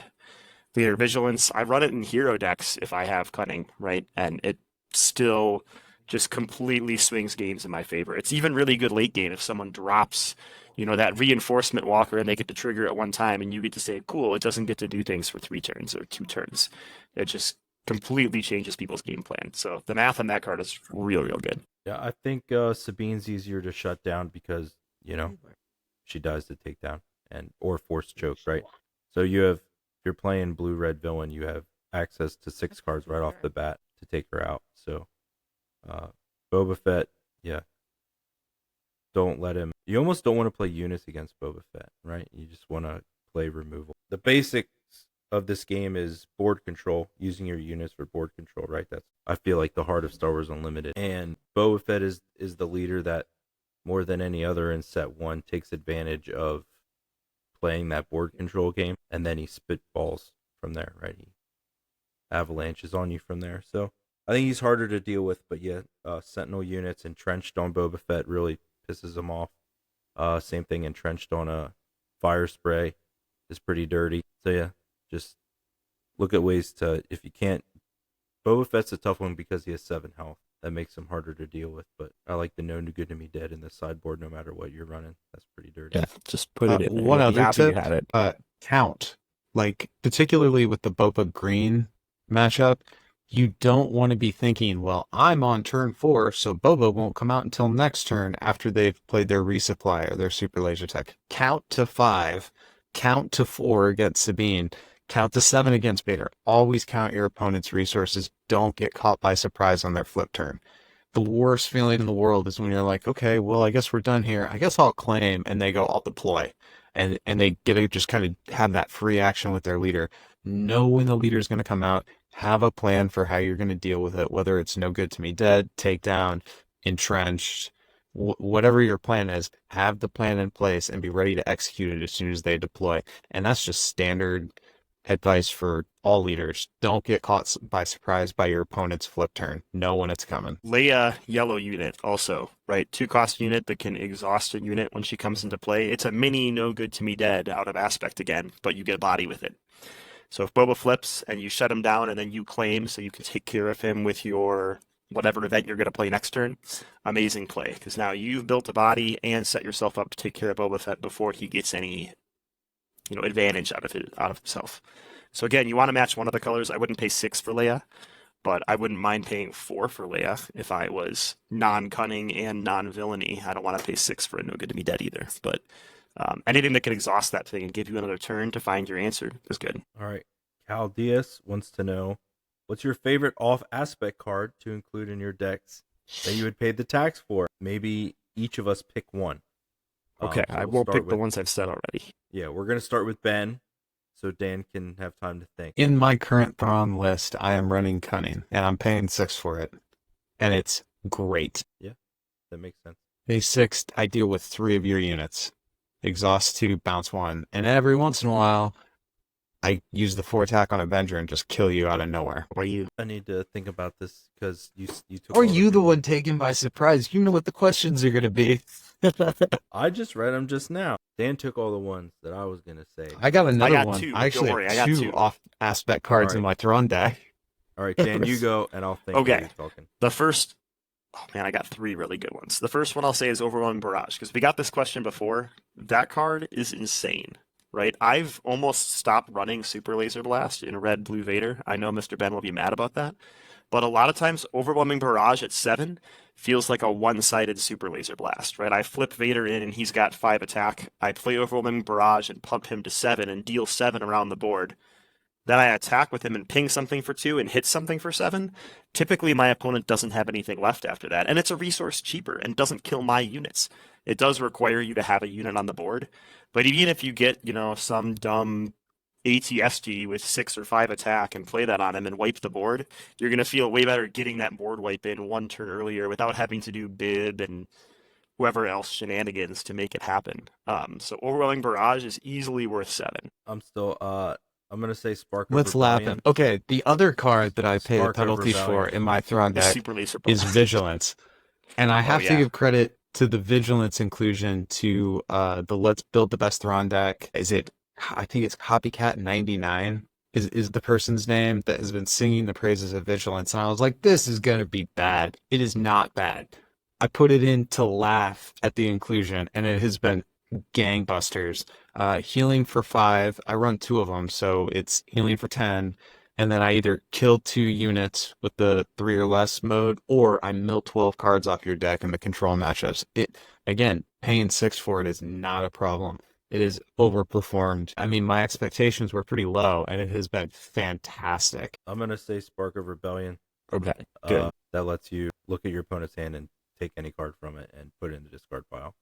Leader Vigilance. I run it in hero decks if I have Cunning, right? And it still just completely swings games in my favor. It's even really good late game if someone drops that reinforcement walker and they get to trigger it 1 time and you get to say, cool, it doesn't get to do things for 3 turns or 2 turns. It just completely changes people's game plan. So the math on that card is real, real good. Yeah, I think Sabine's easier to shut down because, she dies to takedown or force choke, right? So you have you're playing blue-red villain, you have access to 6 cards right off the bat to take her out. So, Boba Fett, yeah, don't let him. You almost don't want to play units against Boba Fett, right? You just want to play removal. The basics of this game is board control, using your units for board control, right? That's, I feel like, the heart of Star Wars Unlimited. And Boba Fett is the leader that, more than any other in set 1, takes advantage of playing that board control game, and then he spitballs from there, right? He avalanches on you from there. So I think he's harder to deal with, but yeah, Sentinel units entrenched on Boba Fett really pisses him off. Same thing, entrenched on a fire spray is pretty dirty. So yeah, just look at ways to, if you can't, Boba Fett's a tough one because he has 7 health. That makes him harder to deal with, but I like the no good to me dead in the sideboard no matter what you're running. That's pretty dirty. Yeah, just put it in there. One You'll be other happy you tip, had it. count. Like, particularly with the Boba Green matchup, you don't want to be thinking, well, I'm on turn 4, so Boba won't come out until next turn after they've played their resupply or their super laser tech. Count to 5, count to 4 against Sabine, count to 7 against Vader. Always count your opponent's resources. Don't get caught by surprise on their flip turn. The worst feeling in the world is when you're like, okay, well, I guess we're done here. I guess I'll claim, and they go, I'll deploy. And they get to just kind of have that free action with their leader. Know when the leader is going to come out. Have a plan for how you're going to deal with it, whether it's no good to me dead, takedown, entrenched, whatever your plan is, have the plan in place and be ready to execute it as soon as they deploy. And that's just standard advice for all leaders. Don't get caught by surprise by your opponent's flip turn. Know when it's coming. Leia yellow unit also, right? 2-cost unit that can exhaust a unit when she comes into play. It's a mini no good to me dead out of aspect again, but you get body with it. So if Boba flips and you shut him down and then you claim so you can take care of him with your whatever event you're going to play next turn, amazing play. Because now you've built a body and set yourself up to take care of Boba Fett before he gets any advantage out of himself. So again, you want to match one of the colors. I wouldn't pay 6 for Leia, but I wouldn't mind paying 4 for Leia if I was non-cunning and non-villainy. I don't want to pay 6 for a no good to me dead either. But anything that can exhaust that thing and give you another turn to find your answer is good. All right. Cal Diaz wants to know, what's your favorite off aspect card to include in your decks that you would pay the tax for? Maybe each of us pick one. Okay, So I we'll won't start pick the with- ones I've said already. Yeah, we're going to start with Ben, so Dan can have time to think. In my current Thrawn list, I am running Cunning, and I'm paying 6 for it. And it's great. That makes sense. Pay 6, I deal with 3 of your units. Exhaust 2, bounce 1. And every once in a while, I use the 4 attack on Avenger and just kill you out of nowhere. Or you? I need to think about this because you took. Or all you the good- one taken by surprise. You know what the questions are going to be. I just read them just now. Dan took all the ones that I was going to say. I got another got one. 2, I actually don't worry, I have got 2 2. off aspect cards in Alright. my Thrawn deck. All right, Dan, you go, and I'll think. Okay. while you're talking. The first, oh man, I got 3 really good ones. The first one I'll say is Overwhelming Barrage, because we got this question before. That card is insane, right? I've almost stopped running Super Laser Blast in Red Blue Vader. I know Mr. Ben will be mad about that, but a lot of times Overwhelming Barrage at 7 feels like a one-sided Super Laser Blast, right? I flip Vader in and he's got 5 attack. I play Overwhelming Barrage and pump him to 7 and deal 7 around the board. Then I attack with him and ping something for 2 and hit something for 7. Typically, my opponent doesn't have anything left after that, and it's a resource cheaper and doesn't kill my units. It does require you to have a unit on the board, but even if you get, some dumb ATSG with 6 or 5 attack and play that on him and wipe the board, you're going to feel way better getting that board wipe in 1 turn earlier without having to do bib and whoever else shenanigans to make it happen. So Overwhelming Barrage is easily worth 7. I'm still. I'm gonna say Spark. of Let's laugh Rebellion. at. Okay, the other card that I pay the Spark of penalties for Rebellion. in my Thrawn It's deck Super Laser is Blast. Vigilance. And I have to yeah. give credit to the Vigilance inclusion to the Let's Build the Best Thrawn deck. I think it's Copycat 99 is the person's name that has been singing the praises of Vigilance. And I was like, this is going to be bad. It is not bad. I put it in to laugh at the inclusion, and it has been gangbusters. Healing for 5. I run 2 of them, so it's healing for 10. And then I either kill 2 units with the 3 or less mode, or I mill 12 cards off your deck in the control matchups. Again, paying 6 for it is not a problem. It is overperformed. I mean, my expectations were pretty low, and it has been fantastic. I'm gonna say Spark of Rebellion. Okay, good. That lets you look at your opponent's hand and take any card from it and put it in the discard pile.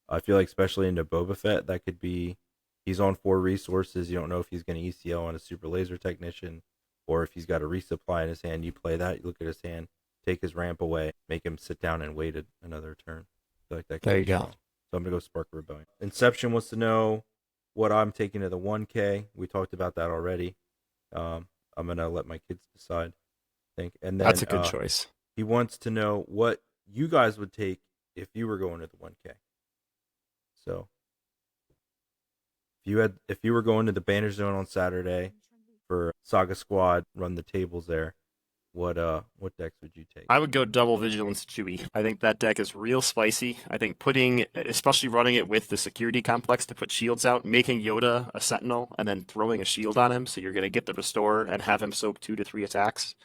I feel like especially into Boba Fett, that could be he's on 4 resources. You don't know if he's going to ECL on a super laser technician or if he's got a resupply in his hand. You play that, you look at his hand, take his ramp away, make him sit down and wait another turn. I feel like that There you be go. strong. So I'm going to go Spark of Rebellion. Inception wants to know what I'm taking to the 1K. We talked about that already. I'm going to let my kids decide, I think. And then, That's a good choice. He wants to know what you guys would take if you were going to the 1K. So if you were going to the Banner Zone on Saturday for Saga Squad, run the tables there, what decks would you take? I would go double Vigilance Chewy. I think that deck is real spicy. I think especially running it with the security complex to put shields out, making Yoda a Sentinel, and then throwing a shield on him, so you're going to get the Restore and have him soak 2 to 3 attacks,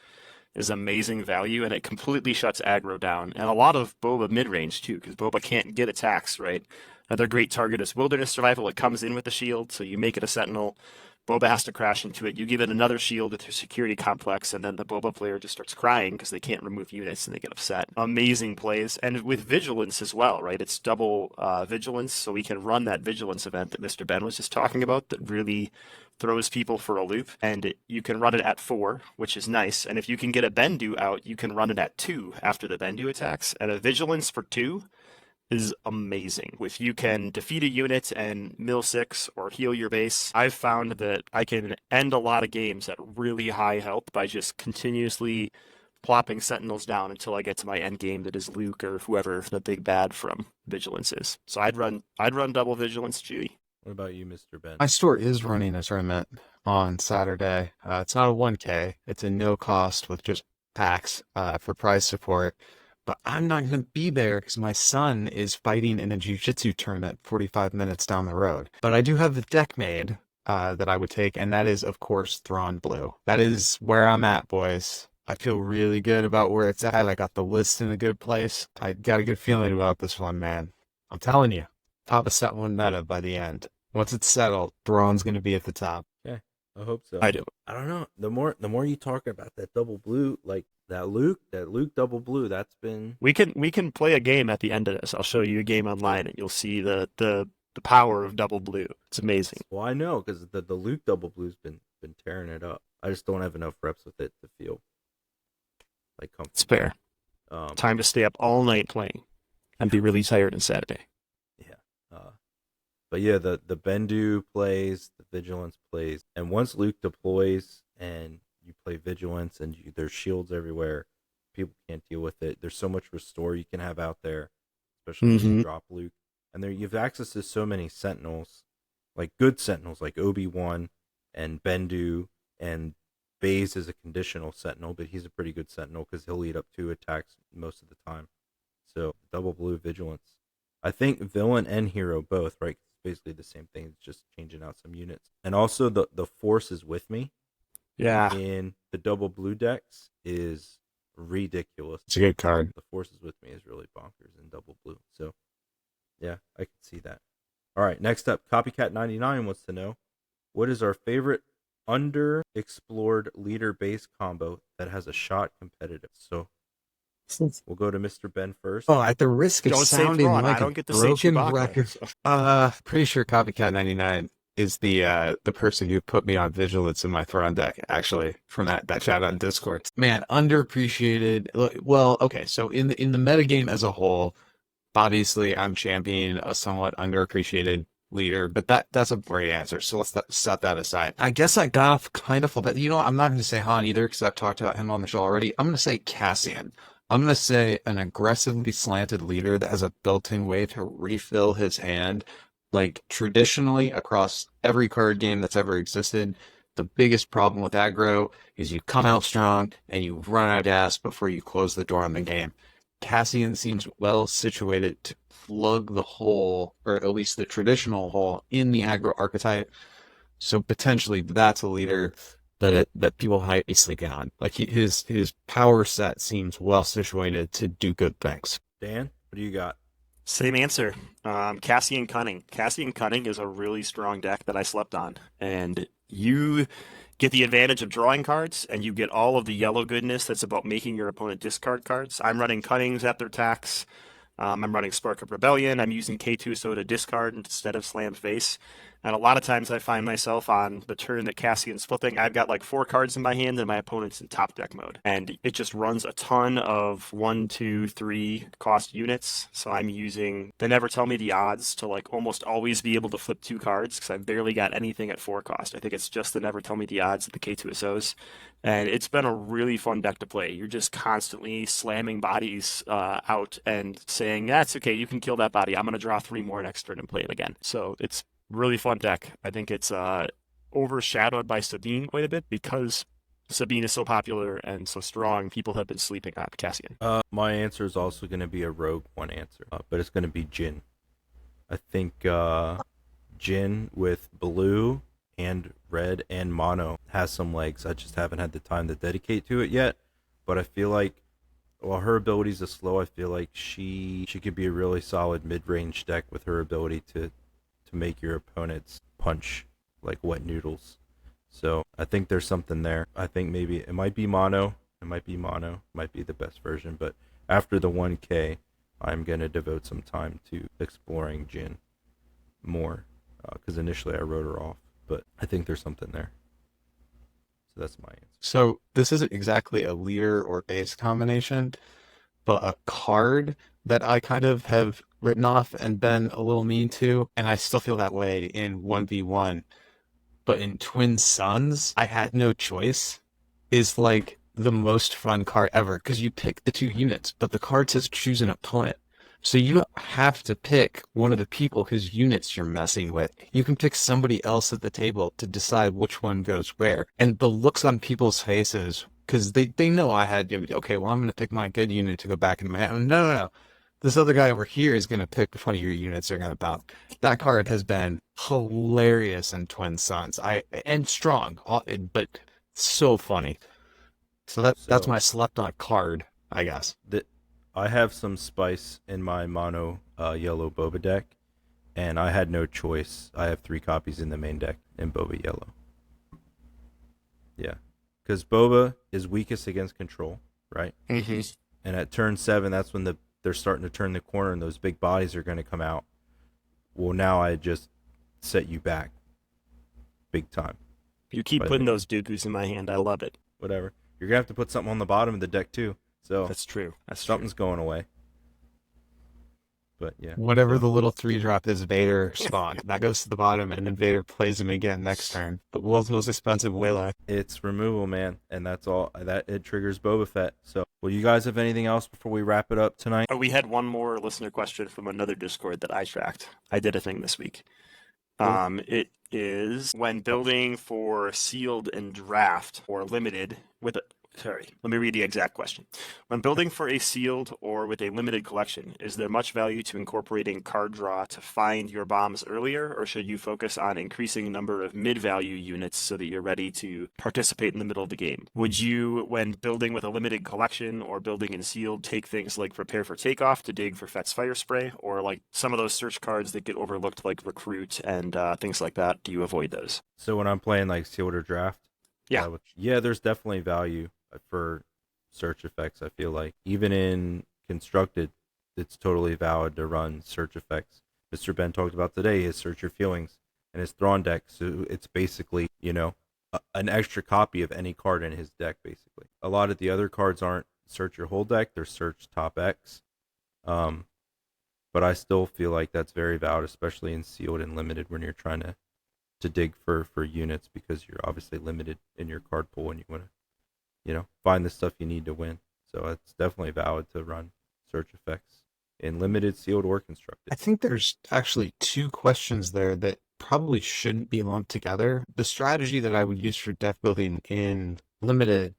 is amazing value, and it completely shuts aggro down. And a lot of Boba mid-range, too, because Boba can't get attacks, right? Another great target is Wilderness Survival. It comes in with the shield, so you make it a Sentinel. Boba has to crash into it. You give it another shield with your security complex, and then the Boba player just starts crying because they can't remove units and they get upset. Amazing plays. And with Vigilance as well, right? It's double Vigilance, so we can run that Vigilance event that Mr. Ben was just talking about that really throws people for a loop. And you can run it at 4, which is nice. And if you can get a Bendu out, you can run it at 2 after the Bendu attacks. And a Vigilance for 2 is amazing. If you can defeat a unit and mill 6 or heal your base, I've found that I can end a lot of games at really high health by just continuously plopping Sentinels down until I get to my end game that is Luke or whoever the big bad from Vigilance is. So I'd run double Vigilance Chewy. What about you, Mr. Ben? My store is running a tournament on Saturday. It's not a 1K. It's a no cost with just packs for prize support. But I'm not going to be there because my son is fighting in a jiu-jitsu tournament 45 minutes down the road. But I do have the deck made that I would take, and that is, of course, Thrawn Blue. That is where I'm at, boys. I feel really good about where it's at. I got the list in a good place. I got a good feeling about this one, man. I'm telling you, top of set 1 meta by the end. Once it's settled, Thrawn's going to be at the top. Yeah, I hope so. I do. I don't know. The more you talk about that double blue, like that Luke double blue, that's been. We can play a game at the end of this. I'll show you a game online, and you'll see the power of double blue. It's amazing. Well, I know because the Luke double blue's been tearing it up. I just don't have enough reps with it to feel like comfortable. It's fair. Time to stay up all night playing and be really tired on Saturday. Yeah. But yeah, the Bendu plays, the Vigilance plays, and once Luke deploys and you play Vigilance and there's shields everywhere, people can't deal with it. There's so much restore you can have out there, especially if you drop Luke. And there you have access to so many Sentinels, like good Sentinels like Obi-Wan and Bendu, and Baze is a conditional Sentinel, but he's a pretty good Sentinel because he'll lead up 2 attacks most of the time. So double blue Vigilance. I think villain and hero both, right? It's basically the same thing. It's just changing out some units. And also the Force is with me. Yeah. In the double blue decks is ridiculous. It's a good card. The Force is with me is really bonkers in double blue. So yeah, I can see that. All right, next up, Copycat99 wants to know, what is our favorite underexplored leader base combo that has a shot competitive? So we'll go to Mr. Ben first. Oh, at the risk of Don't say sounding Thrawn. like I don't a get to say broken Chewbacca, record, so. pretty sure Copycat 99 is the person who put me on Vigilance in my Thrawn deck, actually, from that chat on Discord. Man, underappreciated. Well, okay, so in the metagame as a whole, obviously I'm championing a somewhat underappreciated leader, but that's a great answer, so let's set that aside. I guess I got off kind of, but I'm not going to say Han either, because I've talked about him on the show already. I'm going to say Cassian. I'm going to say an aggressively slanted leader that has a built-in way to refill his hand. Like, traditionally, across every card game that's ever existed, the biggest problem with aggro is you come out strong and you run out of gas before you close the door on the game. Cassian seems well situated to plug the hole, or at least the traditional hole, in the aggro archetype. So potentially that's a leader that people might be sleeping on. Like, his power set seems well situated to do good things. Dan, what do you got? Same answer. Cassian Cunning. Cassian Cunning is a really strong deck that I slept on. And you get the advantage of drawing cards, and you get all of the yellow goodness that's about making your opponent discard cards. I'm running Cunnings at their tax. I'm running Spark of Rebellion. I'm using K2 so to discard instead of Slam Face. And a lot of times I find myself on the turn that Cassian's flipping, I've got like 4 cards in my hand and my opponent's in top deck mode. And it just runs a ton of 1, 2, 3 cost units. So I'm using, they never tell me the odds to like almost always be able to flip 2 cards because I've barely got anything at 4 cost. I think it's just the never tell me the odds of the K2SOs. And it's been a really fun deck to play. You're just constantly slamming bodies out and saying, that's okay, you can kill that body. I'm going to draw 3 more next turn and play it again. So it's really fun deck. I think it's overshadowed by Sabine quite a bit because Sabine is so popular and so strong. People have been sleeping on Cassian. My answer is also going to be a rogue one answer, but it's going to be Jin. I think Jin with blue and red and mono has some legs. I just haven't had the time to dedicate to it yet. But I feel like while her abilities are slow, I feel like she could be a really solid mid-range deck with her ability to make your opponents punch like wet noodles. So I think there's something there. I think maybe it might be mono. It might be mono. Might be the best version. But after the 1K, I'm going to devote some time to exploring Jin more. Because initially I wrote her off. But I think there's something there. So that's my answer. So this isn't exactly a leader or base combination, but a card that I kind of have written off and been a little mean to, and I still feel that way in 1v1. But in Twin Suns, I had no choice, is like the most fun card ever because you pick the 2 units, but the card says choose an opponent. So you have to pick one of the people whose units you're messing with. You can pick somebody else at the table to decide which one goes where. And the looks on people's faces, because they know I had, okay, well, I'm going to pick my good unit to go back in my hand. No, no, no. This other guy over here is going to pick which one of your units are going to bounce. That card has been hilarious in Twin Suns. And strong, but so funny. So that's So my slept on card, I guess. I have some spice in my mono yellow Boba deck, and I had no choice. I have 3 copies in the main deck in Boba yellow. Yeah, because Boba is weakest against control, right? Mm-hmm. And at turn 7, that's when they're starting to turn the corner, and those big bodies are going to come out. Well, now I just set you back, big time. You keep putting those dooku's in my hand. I love it. Whatever. You're gonna have to put something on the bottom of the deck too. So That's true. That's something's going away. But yeah. Whatever the little 3-drop is, Vader spawned. That goes to the bottom, and then Vader plays him again next turn. The world's most expensive waylay. It's removal, man, and that's all. That it triggers Boba Fett. So, will you guys have anything else before we wrap it up tonight? Oh, we had one more listener question from another Discord that I tracked. I did a thing this week. Cool. It is when building for sealed and draft or limited with a. Sorry, let me read the exact question. When building for a sealed or with a limited collection, is there much value to incorporating card draw to find your bombs earlier, or should you focus on increasing the number of mid-value units so that you're ready to participate in the middle of the game? Would you, when building with a limited collection or building in sealed, take things like prepare for takeoff to dig for Fett's fire spray, or like some of those search cards that get overlooked like recruit and things like that? Do you avoid those? So when I'm playing like sealed or draft, Yeah. yeah, there's definitely value for search effects. I feel like even in constructed, it's totally valid to run search effects. Mr. Ben talked about today his search your feelings and his Thrawn deck. So it's basically, an extra copy of any card in his deck, basically. A lot of the other cards aren't search your whole deck, they're search top X. But I still feel like that's very valid, especially in sealed and limited when you're trying to dig for units, because you're obviously limited in your card pool and you want to find the stuff you need to win. So it's definitely valid to run search effects in limited, sealed, or constructed. I think there's actually 2 questions there that probably shouldn't be lumped together. The strategy that I would use for deck building in limited,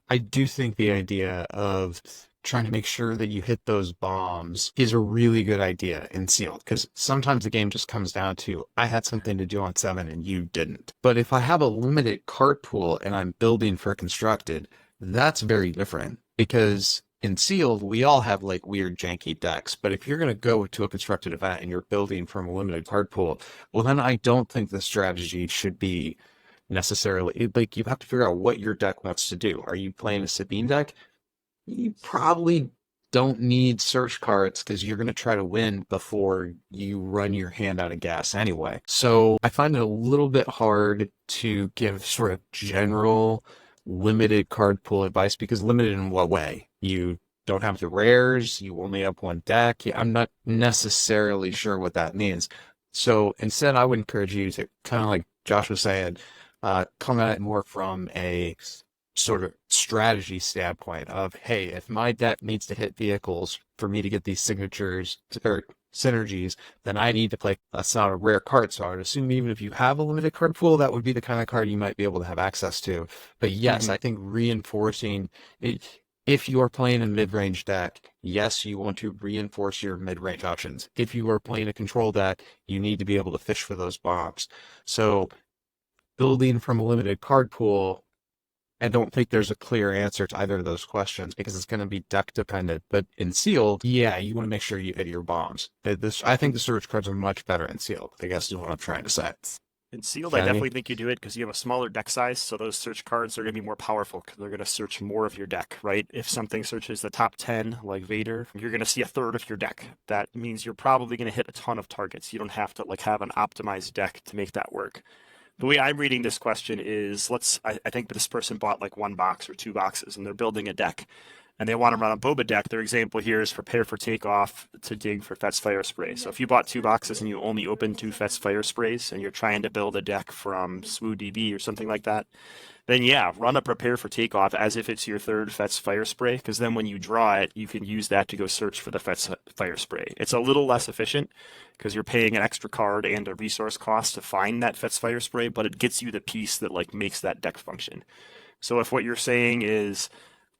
I do think the idea of trying to make sure that you hit those bombs is a really good idea in sealed, because sometimes the game just comes down to, I had something to do on 7 and you didn't. But if I have a limited card pool and I'm building for constructed, that's very different, because in sealed, we all have like weird janky decks, but if you're going to go to a constructed event and you're building from a limited card pool, well, then I don't think the strategy should be necessarily like you have to figure out what your deck wants to do. Are you playing a Sabine deck? You probably don't need search cards because you're going to try to win before you run your hand out of gas anyway. So I find it a little bit hard to give sort of general limited card pool advice because limited in what way? You don't have the rares, you only have one deck. Yeah, I'm not necessarily sure what that means. So instead, I would encourage you to kind of like Josh was saying, come at it more from a sort of strategy standpoint of, hey, if my deck needs to hit vehicles for me to get these signatures or synergies, then I need to play. That's not a rare card, so I would assume even if you have a limited card pool, that would be the kind of card you might be able to have access to. But yes, I think reinforcing it. If you are playing a mid-range deck, yes, you want to reinforce your mid-range options. If you are playing a control deck, you need to be able to fish for those bombs. So building from a limited card pool, I don't think there's a clear answer to either of those questions because it's going to be deck dependent. But in sealed, yeah, you want to make sure you hit your bombs. I think the search cards are much better in sealed, I guess is what I'm trying to say. In sealed, I definitely think you do it because you have a smaller deck size, so those search cards are going to be more powerful because they're going to search more of your deck, right? If something searches the top 10, like Vader, you're going to see a third of your deck. That means you're probably going to hit a ton of targets. You don't have to like have an optimized deck to make that work. The way I'm reading this question is, I think this person bought like one box or two boxes and they're building a deck and they want to run a Boba deck. Their example here is prepare for takeoff to dig for Fett's Fire Spray. So if you bought two boxes and you only opened two Fett's Fire Sprays and you're trying to build a deck from SWU or something like that, then yeah, run a prepare for takeoff as if it's your third Fett's Fire Spray, because then when you draw it, you can use that to go search for the Fett's Fire Spray. It's a little less efficient because you're paying an extra card and a resource cost to find that Fett's Fire Spray, but it gets you the piece that like makes that deck function. So if what you're saying is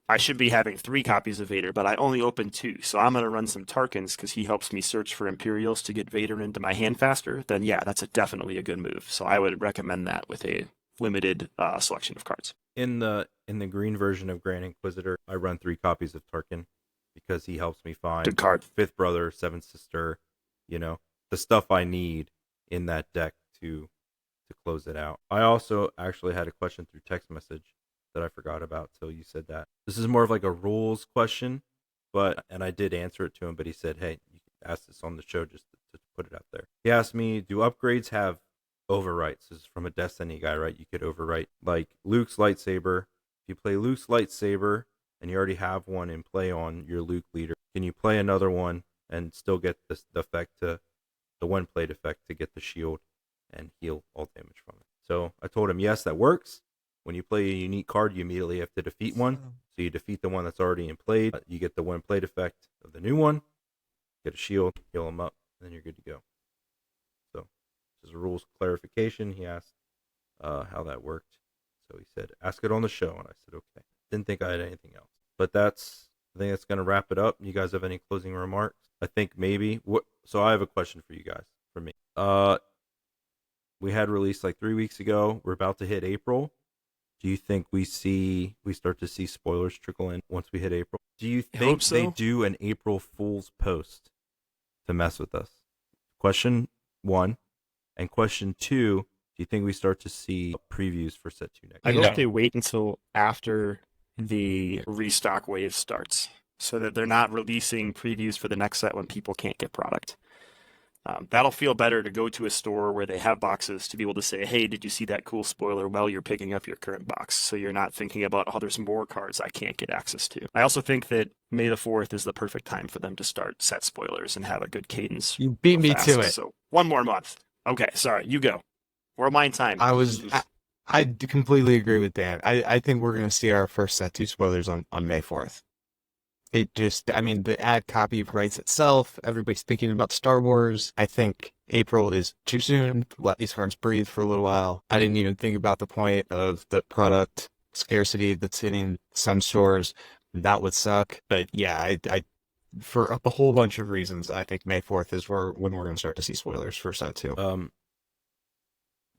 I should be having 3 copies of Vader, but I only opened 2, so I'm going to run some Tarkins because he helps me search for Imperials to get Vader into my hand faster, then yeah, that's definitely a good move. So I would recommend that with a limited selection of cards. In the green version of Grand Inquisitor, I run 3 copies of Tarkin because he helps me find Good card. Fifth Brother, Seventh Sister, the stuff I need in that deck to close it out. I also actually had a question through text message that I forgot about till you said that. This is more of like a rules question, and I did answer it to him, but he said, hey, you can ask this on the show just to put it out there. He asked me, do upgrades have overwrites? This is from a Destiny guy, right? You could overwrite like Luke's lightsaber. If you play Luke's lightsaber and you already have one in play on your Luke leader, can you play another one and still get the effect to the one plate effect to get the shield and heal all damage from it? So I told him, yes, that works. When you play a unique card, you immediately have to defeat one. So you defeat the one that's already in play. You get the one plate effect of the new one, get a shield, heal them up, and then you're good to go. So this is a rules clarification. He asked how that worked. So he said, ask it on the show. And I said, okay. Didn't think I had anything else. But I think that's going to wrap it up. You guys have any closing remarks? I think maybe. So I have a question for you guys, for me. We had released like 3 weeks ago. We're about to hit April. Do you think we start to see spoilers trickle in once we hit April? Do you think they do an April Fool's post to mess with us? Question 1. And question 2, do you think we start to see previews for set 2 next? I hope they wait until after the restock wave starts so that they're not releasing previews for the next set when people can't get product. That'll feel better to go to a store where they have boxes to be able to say, hey, did you see that cool spoiler while you're picking up your current box? So you're not thinking about, oh, there's more cards I can't get access to. I also think that May the 4th is the perfect time for them to start set spoilers and have a good cadence. You beat me to it. So 1 more month. Okay, sorry, you go. We're mine time. I completely agree with Dan. I think we're going to see our first set 2 spoilers on May 4th. The ad copy writes itself. Everybody's thinking about Star Wars. I think April is too soon. Let these cards breathe for a little while. I didn't even think about the point of the product scarcity that's hitting some stores. That would suck. But yeah, I for a whole bunch of reasons, I think May 4th is when we're going to start to see spoilers for set 2. All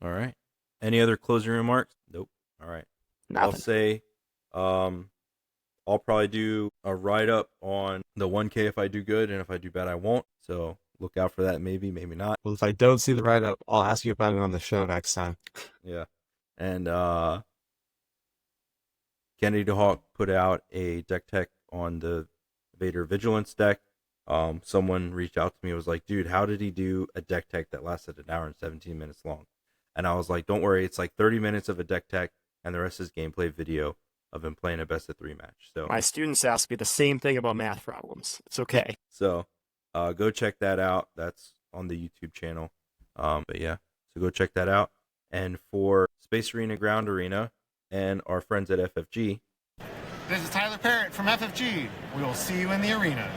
right. Any other closing remarks? Nope. All right. Nothing. I'll say, I'll probably do a write-up on the 1K if I do good, and if I do bad, I won't. So look out for that, maybe not. Well, if I don't see the write-up, I'll ask you about it on the show next time. Yeah. And Kennedy the Hawk put out a deck tech on the Vader Vigilance deck. Someone reached out to me and was like, dude, how did he do a deck tech that lasted an hour and 17 minutes long? And I was like, don't worry, it's like 30 minutes of a deck tech, and the rest is gameplay video of him playing a best of 3 match. So My students ask me the same thing about math problems. It's okay. So go check that out. That's on the YouTube channel. But yeah, so go check that out. And for Space Arena, Ground Arena, and our friends at FFG, This is Tyler Parrott from FFG. We will see you in the arenas.